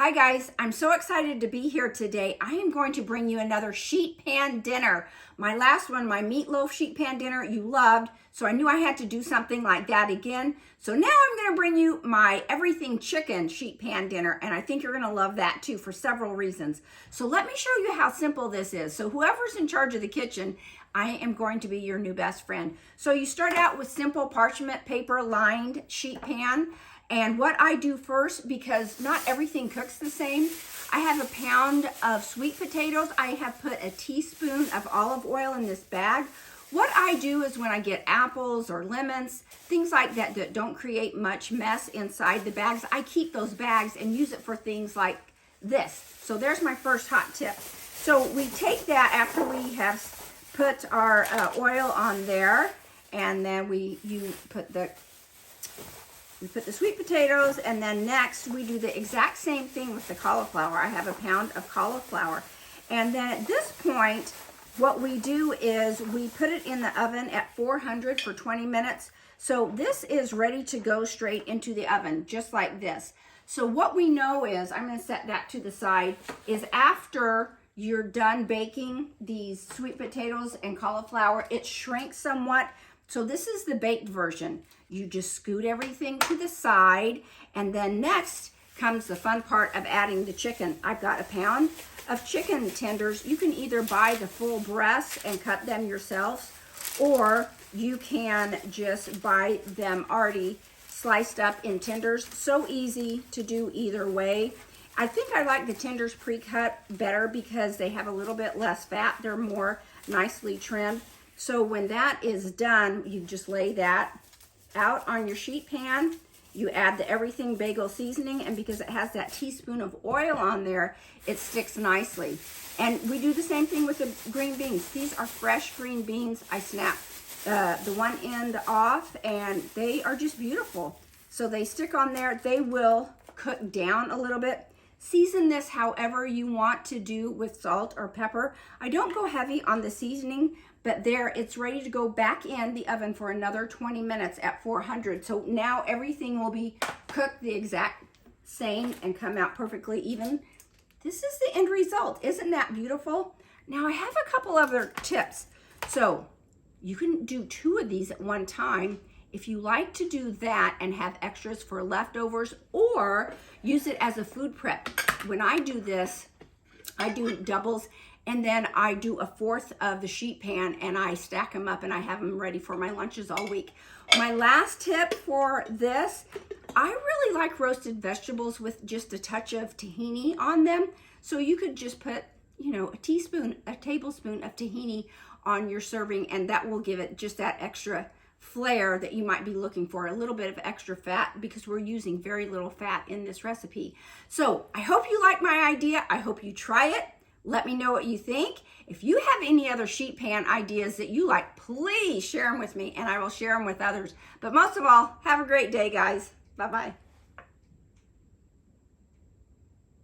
Hi guys, I'm so excited to be here today. I am going to bring you another sheet pan dinner. My last one, my meatloaf sheet pan dinner, you loved, so I knew I had to do something like that again. So now I'm going to bring you my everything chicken sheet pan dinner, and I think you're going to love that too for several reasons. So let me show you how simple this is. So whoever's in charge of the kitchen, I am going to be your new best friend. So you start out with simple parchment paper lined sheet pan. And what I do first, because not everything cooks the same, I have a pound of sweet potatoes. I have put a teaspoon of olive oil in this bag. What I do is when I get apples or lemons, things like that that don't create much mess inside the bags, I keep those bags and use it for things like this. So there's my first hot tip. So we take that after we have put our oil on there, and then you put the sweet potatoes, and then next we do the exact same thing with the cauliflower. I have a pound of cauliflower. And then at this point, what we do is we put it in the oven at 400 for 20 minutes. So this is ready to go straight into the oven, just like this. So what we know is, I'm gonna set that to the side, is after you're done baking these sweet potatoes and cauliflower, it shrinks somewhat. So this is the baked version. You just scoot everything to the side, and then next comes the fun part of adding the chicken. I've got a pound of chicken tenders. You can either buy the full breasts and cut them yourselves, or you can just buy them already sliced up in tenders. So easy to do either way. I think I like the tenders pre-cut better because they have a little bit less fat. They're more nicely trimmed. So when that is done, you just lay that out on your sheet pan. You add the everything bagel seasoning, and because it has that teaspoon of oil on there, it sticks nicely. And we do the same thing with the green beans. These are fresh green beans. I snap the one end off, and they are just beautiful. So they stick on there. They will cook down a little bit. Season this however you want to do with salt or pepper. I don't go heavy on the seasoning, but there, it's ready to go back in the oven for another 20 minutes at 400. So now everything will be cooked the exact same and come out perfectly even. This is the end result. Isn't that beautiful? Now I have a couple other tips. So you can do 2 of these at one time if you like to do that and have extras for leftovers, or use it as a food prep. When I do this, I do doubles, and then I do a 1/4 of the sheet pan, and I stack them up, and I have them ready for my lunches all week. My last tip for this, I really like roasted vegetables with just a touch of tahini on them. So you could just put, a tablespoon of tahini on your serving, and that will give it just that extra flair that you might be looking for, a little bit of extra fat, because we're using very little fat in this recipe. So I hope you like my idea. I hope you try it. Let me know what you think. If you have any other sheet pan ideas that you like, please share them with me, and I will share them with others. But most of all, have a great day, guys. Bye-bye.